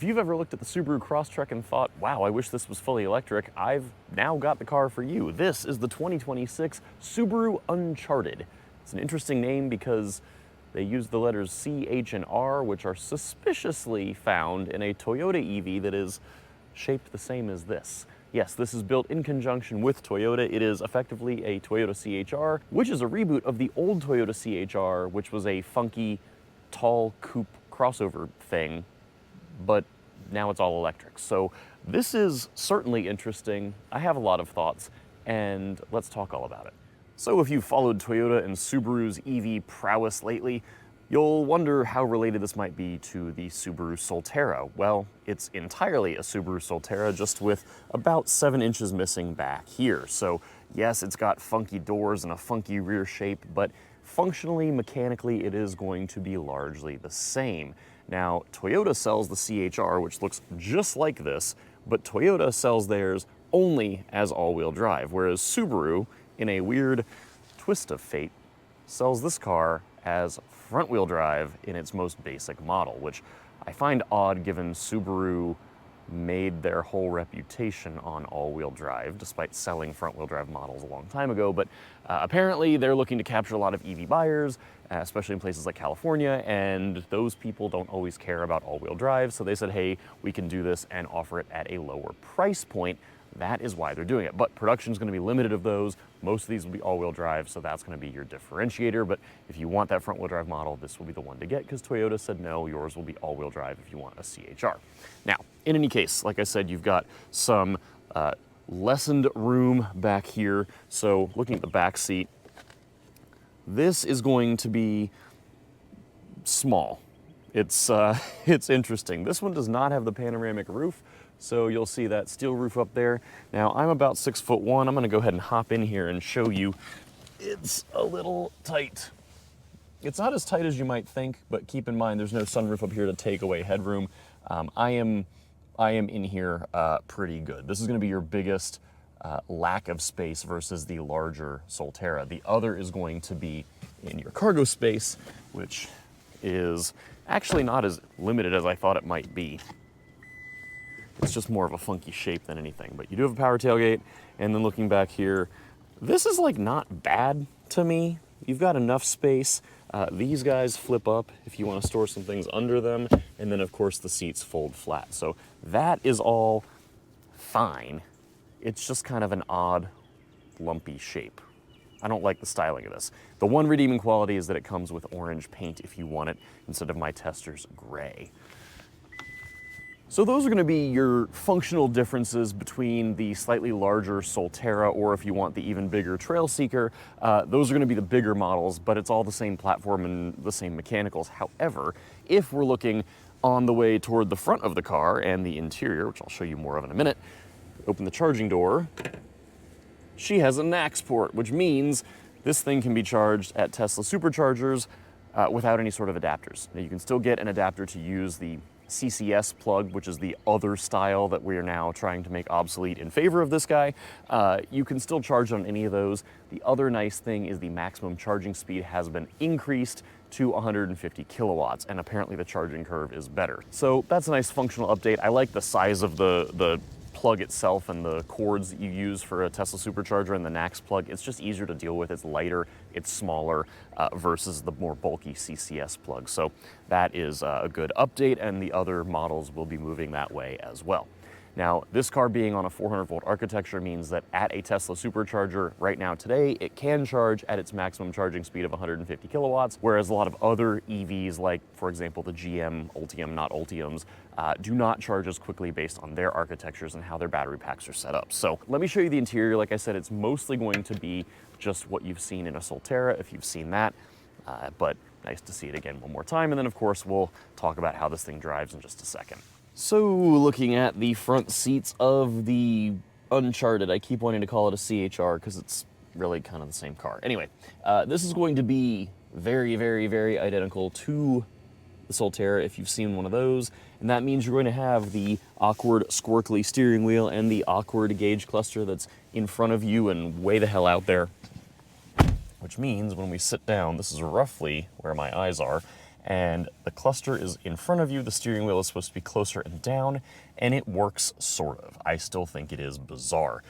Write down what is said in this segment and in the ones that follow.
If you've ever looked at the Subaru Crosstrek and thought, wow, I wish this was fully electric, I've now got the car for you. This is the 2026 Subaru Uncharted. It's an interesting name because they use the letters C, H, and R, which are suspiciously found in a Toyota EV that is shaped the same as this. Yes, this is built in conjunction with Toyota. It is effectively a Toyota CHR, which is a reboot of the old Toyota CHR, which was a funky, tall coupe crossover thing, but now it's all electric. So this is certainly interesting. I have a lot of thoughts, and let's talk all about it. So if you've followed Toyota and Subaru's EV prowess lately, you'll wonder how related this might be to the Subaru Solterra. Well, it's entirely a Subaru Solterra, just with about 7 inches missing back here. So yes, it's got funky doors and a funky rear shape, but functionally, mechanically, it is going to be largely the same. Now, Toyota sells the CHR, which looks just like this, but Toyota sells theirs only as all-wheel drive, whereas Subaru, in a weird twist of fate, sells this car as front-wheel drive in its most basic model, which I find odd given Subaru made their whole reputation on all-wheel drive, despite selling front-wheel drive models a long time ago. But apparently they're looking to capture a lot of EV buyers, especially in places like California, and those people don't always care about all-wheel drive, so they said, hey, we can do this and offer it at a lower price point. That is why they're doing it. But production is going to be limited of those. Most of these will be all-wheel drive, so that's going to be your differentiator. But if you want that front-wheel drive model, this will be the one to get, because Toyota said no, yours will be all-wheel drive if you want a CHR. Now, in any case, like I said, you've got some lessened room back here. So looking at the back seat, this is going to be small. It's interesting. This one does not have the panoramic roof, so you'll see that steel roof up there. Now, I'm about 6'1". I'm gonna go ahead and hop in here and show you. It's a little tight. It's not as tight as you might think, but keep in mind there's no sunroof up here to take away headroom. I am in here pretty good. This is gonna be your biggest lack of space versus the larger Solterra. The other is going to be in your cargo space, which is actually not as limited as I thought it might be. It's just more of a funky shape than anything, but you do have a power tailgate. And then looking back here, this is like not bad to me. You've got enough space. These guys flip up if you want to store some things under them. And then of course the seats fold flat. So that is all fine. It's just kind of an odd, lumpy shape. I don't like the styling of this. The one redeeming quality is that it comes with orange paint if you want it, instead of my tester's gray. So those are going to be your functional differences between the slightly larger Solterra, or if you want the even bigger Trail Seeker, those are going to be the bigger models, but it's all the same platform and the same mechanicals. However, if we're looking on the way toward the front of the car and the interior, which I'll show you more of in a minute, open the charging door, she has a NACS port, which means this thing can be charged at Tesla superchargers without any sort of adapters. Now, you can still get an adapter to use the CCS plug, which is the other style that we are now trying to make obsolete in favor of this guy. You can still charge on any of those. The other nice thing is the maximum charging speed has been increased to 150 kilowatts, and apparently the charging curve is better. So that's a nice functional update. I like the size of the plug itself and the cords that you use for a Tesla supercharger and the NACS plug. It's just easier to deal with. It's lighter, it's smaller versus the more bulky CCS plug. So that is a good update, and the other models will be moving that way as well. Now, this car being on a 400-volt architecture means that at a Tesla supercharger right now today, it can charge at its maximum charging speed of 150 kilowatts, whereas a lot of other EVs, like, for example, the GM Ultium, not Ultiums, do not charge as quickly based on their architectures and how their battery packs are set up. So let me show you the interior. Like I said, it's mostly going to be just what you've seen in a Solterra, if you've seen that, but nice to see it again one more time. And then, of course, we'll talk about how this thing drives in just a second. So looking at the front seats of the Uncharted, I keep wanting to call it a CHR because it's really kind of the same car. Anyway, this is going to be very, very, very identical to the Solterra if you've seen one of those, and that means you're going to have the awkward squirkly steering wheel and the awkward gauge cluster that's in front of you and way the hell out there, which means when we sit down, this is roughly where my eyes are, and the cluster is in front of you. The steering wheel is supposed to be closer and down, and it works sort of. I still think it is bizarre.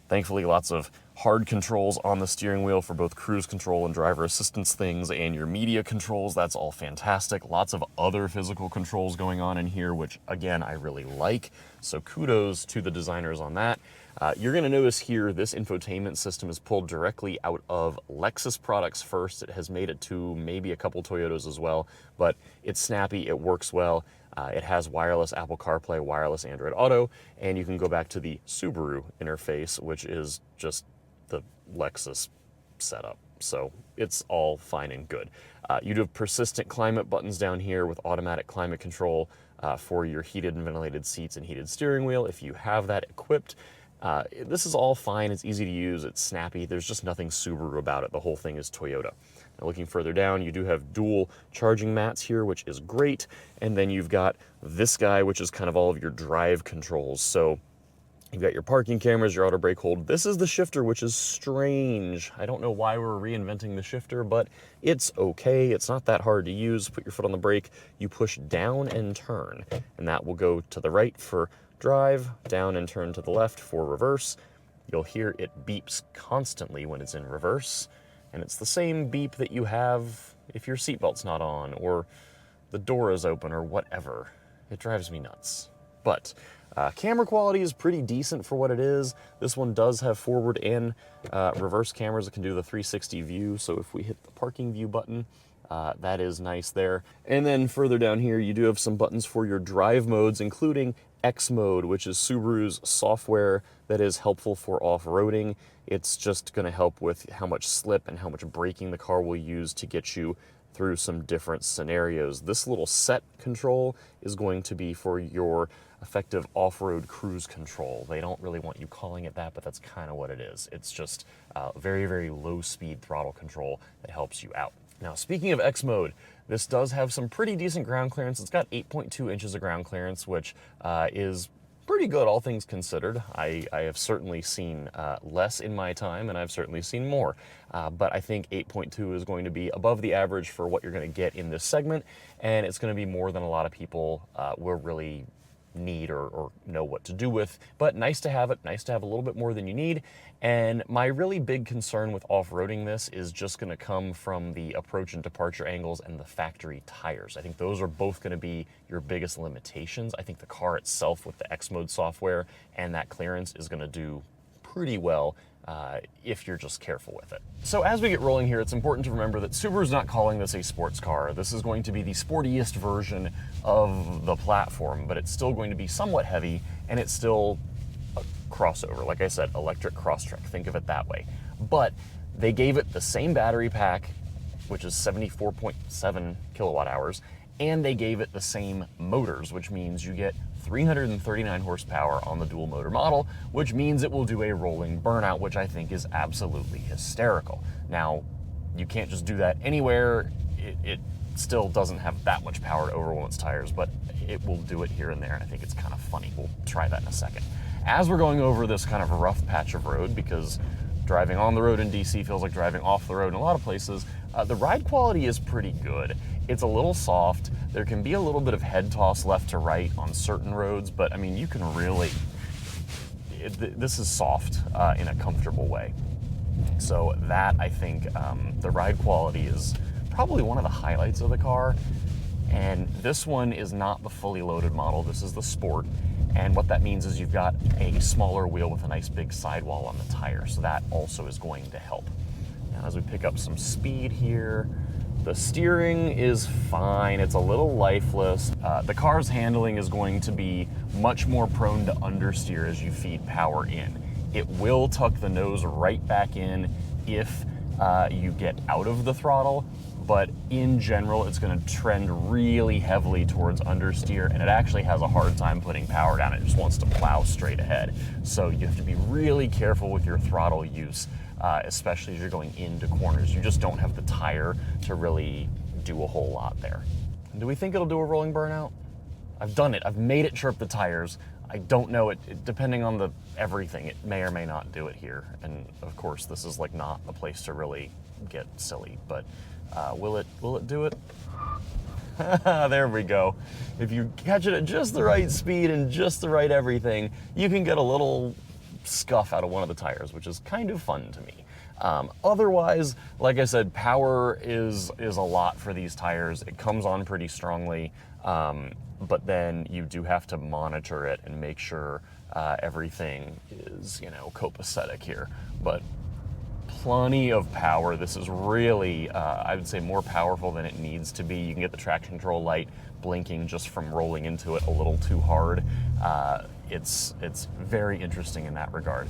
Thankfully, lots of hard controls on the steering wheel for both cruise control and driver assistance things, and your media controls. That's all fantastic. Lots of other physical controls going on in here, which again, I really like. So kudos to the designers on that. You're gonna notice here, this infotainment system is pulled directly out of Lexus products first. It has made it to maybe a couple Toyotas as well, but it's snappy, it works well. It has wireless Apple CarPlay, wireless Android Auto, and you can go back to the Subaru interface, which is just the Lexus setup. So it's all fine and good. You do have persistent climate buttons down here with automatic climate control for your heated and ventilated seats and heated steering wheel if you have that equipped. This is all fine, it's easy to use, it's snappy, there's just nothing Subaru about it. The whole thing is Toyota. Now looking further down, you do have dual charging mats here, which is great, and then you've got this guy, which is kind of all of your drive controls. So you've got your parking cameras, your auto brake hold. This is the shifter, which is strange. I don't know why we're reinventing the shifter, but it's okay. It's not that hard to use. Put your foot on the brake, you push down and turn, and that will go to the right for drive, down and turn to the left for reverse. You'll hear it beeps constantly when it's in reverse, and it's the same beep that you have if your seatbelt's not on or the door is open or whatever. It drives me nuts. But camera quality is pretty decent for what it is. This one does have forward and reverse cameras that can do the 360 view, so if we hit the parking view button, that is nice there. And then further down here, you do have some buttons for your drive modes, including X mode, which is Subaru's software that is helpful for off-roading. It's just gonna help with how much slip and how much braking the car will use to get you through some different scenarios. This little set control is going to be for your effective off-road cruise control. They don't really want you calling it that, but that's kind of what it is. It's just very, very low speed throttle control that helps you out. Now, speaking of X mode, this does have some pretty decent ground clearance. It's got 8.2 inches of ground clearance, which is pretty good, all things considered. I have certainly seen less in my time, and I've certainly seen more. But I think 8.2 is going to be above the average for what you're going to get in this segment, and it's going to be more than a lot of people will really need or know what to do with. But nice to have it, nice to have a little bit more than you need. And my really big concern with off-roading this is just going to come from the approach and departure angles and the factory tires. I think those are both going to be your biggest limitations. I think the car itself with the X mode software and that clearance is going to do pretty well if you're just careful with it. So as we get rolling here, it's important to remember that Subaru's not calling this a sports car. This is going to be the sportiest version of the platform, but it's still going to be somewhat heavy, and it's still a crossover. Like I said, electric Crosstrek, think of it that way. But they gave it the same battery pack, which is 74.7 kilowatt hours, and they gave it the same motors, which means you get 339 horsepower on the dual motor model, which means it will do a rolling burnout, which I think is absolutely hysterical. Now, you can't just do that anywhere. It still doesn't have that much power to overwhelm its tires, but it will do it here and there, and I think it's kind of funny. We'll try that in a second. As we're going over this kind of rough patch of road, because driving on the road in DC feels like driving off the road in a lot of places, the ride quality is pretty good. It's a little soft. There can be a little bit of head toss left to right on certain roads, but I mean, you can really, this is soft in a comfortable way. So that, I think, the ride quality is probably one of the highlights of the car. And this one is not the fully loaded model, this is the Sport. And what that means is you've got a smaller wheel with a nice big sidewall on the tire, so that also is going to help. Now, as we pick up some speed here, the steering is fine, it's a little lifeless. The car's handling is going to be much more prone to understeer as you feed power in. It will tuck the nose right back in if you get out of the throttle, but in general, it's gonna trend really heavily towards understeer, and it actually has a hard time putting power down. It just wants to plow straight ahead. So you have to be really careful with your throttle use, especially as you're going into corners. You just don't have the tire to really do a whole lot there. Do we think it'll do a rolling burnout? I've done it, I've made it chirp the tires. I don't know, it depending on the everything, it may or may not do it here. And of course, this is like not a place to really get silly, but will it do it? There we go. If you catch it at just the right speed and just the right everything, you can get a little scuff out of one of the tires, which is kind of fun to me. Otherwise, like I said, power is a lot for these tires. It comes on pretty strongly, but then you do have to monitor it and make sure everything is, copacetic here. But plenty of power. This is really, I would say, more powerful than it needs to be. You can get the traction control light blinking just from rolling into it a little too hard. It's very interesting in that regard.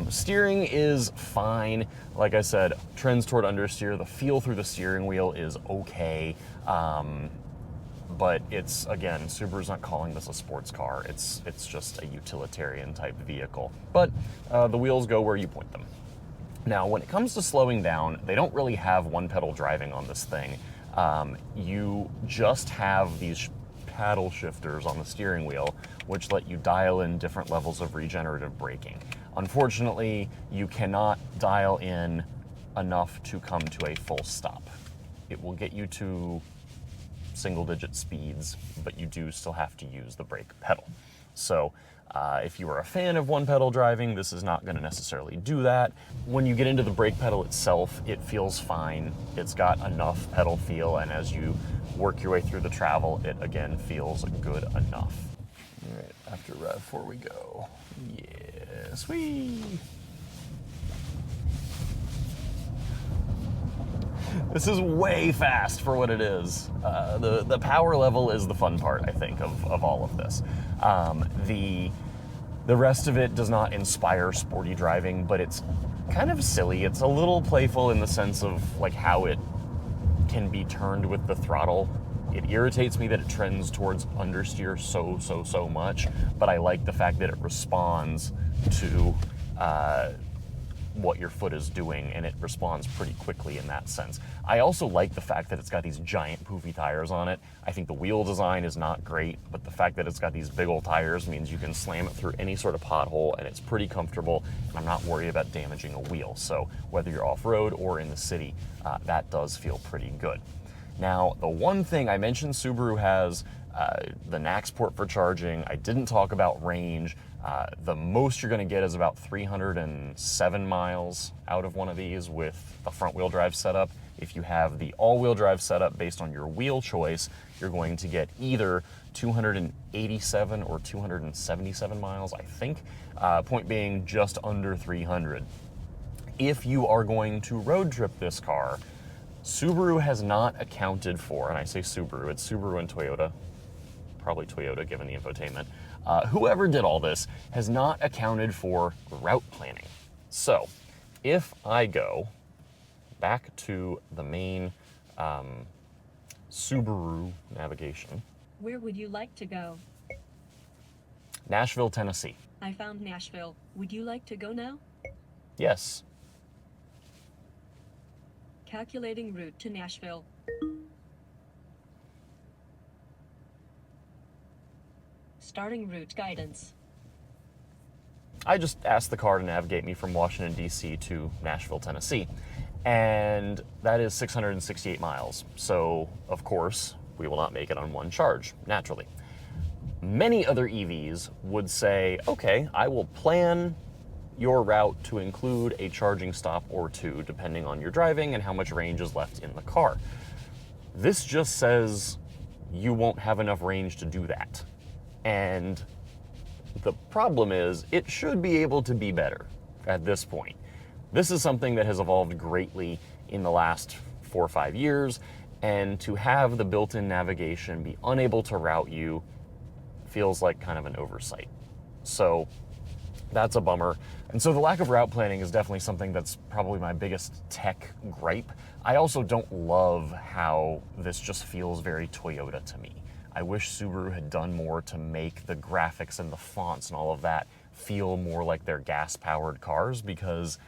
Steering is fine. Like I said, trends toward understeer. The feel through the steering wheel is okay. But it's, again, Subaru's not calling this a sports car. It's just a utilitarian type vehicle. But the wheels go where you point them. Now, when it comes to slowing down, they don't really have one-pedal driving on this thing. You just have these paddle shifters on the steering wheel, which let you dial in different levels of regenerative braking. Unfortunately, you cannot dial in enough to come to a full stop. It will get you to single-digit speeds, but you do still have to use the brake pedal. So if you are a fan of one-pedal driving, this is not going to necessarily do that. When you get into the brake pedal itself, it feels fine. It's got enough pedal feel, and as you work your way through the travel, it again feels good enough. All right, after RAV4 we go. Yes, whee! This is way fast for what it is. The power level is the fun part, I think, of all of this. The rest of it does not inspire sporty driving, but it's kind of silly. It's a little playful in the sense of like how it can be turned with the throttle. It irritates me that it trends towards understeer so much, but I like the fact that it responds to what your foot is doing, and it responds pretty quickly in that sense. I also like the fact that it's got these giant poofy tires on it. I think the wheel design is not great, but the fact that it's got these big old tires means you can slam it through any sort of pothole, and it's pretty comfortable, and I'm not worried about damaging a wheel. So whether you're off-road or in the city, that does feel pretty good. Now, the one thing I mentioned, Subaru has the NACS port for charging. I didn't talk about range. The most you're going to get is about 307 miles out of one of these with a front-wheel drive setup. If you have the all-wheel drive setup based on your wheel choice, you're going to get either 287 or 277 miles, I think. Point being, just under 300. If you are going to road trip this car, Subaru has not accounted for, and I say Subaru, it's Subaru and Toyota, probably Toyota given the infotainment, whoever did all this has not accounted for route planning. So if I go back to the main Subaru navigation. Where would you like to go? Nashville, Tennessee. I found Nashville. Would you like to go now? Yes. Calculating route to Nashville. Starting route guidance. I just asked the car to navigate me from Washington, D.C. to Nashville, Tennessee. And that is 668 miles. So, of course, we will not make it on one charge, naturally. Many other EVs would say, okay, I will plan your route to include a charging stop or two, depending on your driving and how much range is left in the car. This just says you won't have enough range to do that. And the problem is, it should be able to be better at this point. This is something that has evolved greatly in the last 4 or 5 years, and to have the built-in navigation be unable to route you feels like kind of an oversight. So that's a bummer. And so the lack of route planning is definitely something that's probably my biggest tech gripe. I also don't love how this just feels very Toyota to me. I wish Subaru had done more to make the graphics and the fonts and all of that feel more like their gas-powered cars, because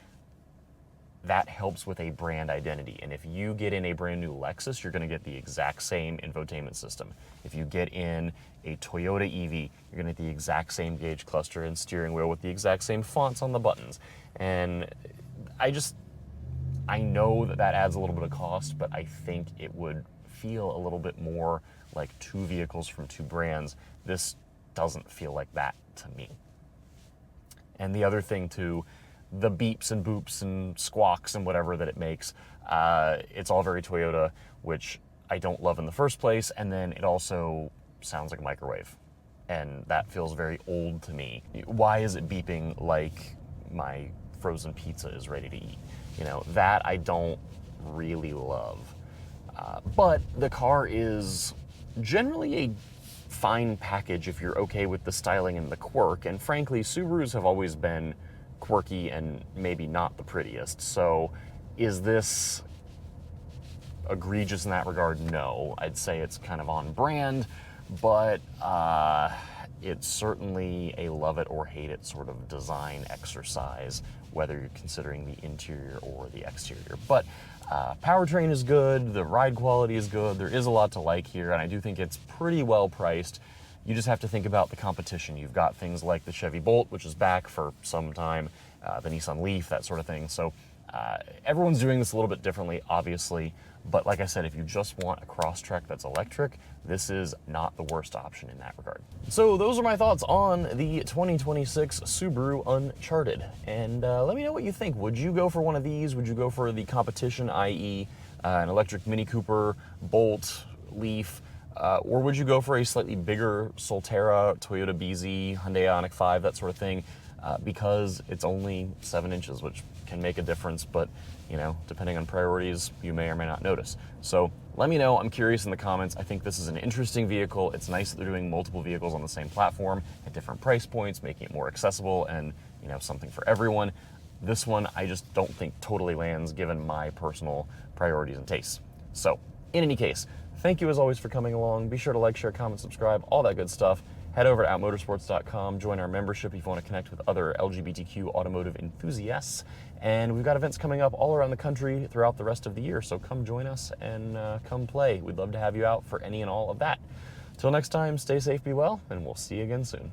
that helps with a brand identity. And if you get in a brand new Lexus, you're going to get the exact same infotainment system. If you get in a Toyota EV, you're going to get the exact same gauge cluster and steering wheel with the exact same fonts on the buttons. And I know that that adds a little bit of cost, but I think it would feel a little bit more like two vehicles from two brands. This doesn't feel like that to me. And the other thing too, the beeps and boops and squawks and whatever that it makes, it's all very Toyota, which I don't love in the first place, and then it also sounds like a microwave, and that feels very old to me. Why is it beeping like my frozen pizza is ready to eat? You know, that I don't really love. But the car is generally a fine package if you're okay with the styling and the quirk, and frankly, Subarus have always been quirky and maybe not the prettiest. So is this egregious in that regard? No. I'd say it's kind of on brand, but it's certainly a love it or hate it sort of design exercise, whether you're considering the interior or the exterior. But powertrain is good, the ride quality is good, there is a lot to like here, and I do think it's pretty well priced. You just have to think about the competition. You've got things like the Chevy Bolt, which is back for some time, the Nissan Leaf, that sort of thing. So everyone's doing this a little bit differently, obviously, but like I said, if you just want a Crosstrek that's electric, this is not the worst option in that regard. So those are my thoughts on the 2026 Subaru Uncharted. And let me know what you think. Would you go for one of these? Would you go for the competition, i.e. An electric Mini Cooper, Bolt, Leaf, or would you go for a slightly bigger Solterra, Toyota BZ, Hyundai Ioniq 5, that sort of thing, because it's only 7 inches, which can make a difference, but you know, depending on priorities, you may or may not notice. So let me know. I'm curious in the comments. I think this is an interesting vehicle. It's nice that they're doing multiple vehicles on the same platform at different price points, making it more accessible and, you know, something for everyone. This one, I just don't think totally lands given my personal priorities and tastes. So in any case, thank you as always for coming along. Be sure to like, share, comment, subscribe, all that good stuff. Head over to outmotorsports.com, join our membership if you want to connect with other LGBTQ automotive enthusiasts. And we've got events coming up all around the country throughout the rest of the year, so come join us and come play. We'd love to have you out for any and all of that. Till next time, stay safe, be well, and we'll see you again soon.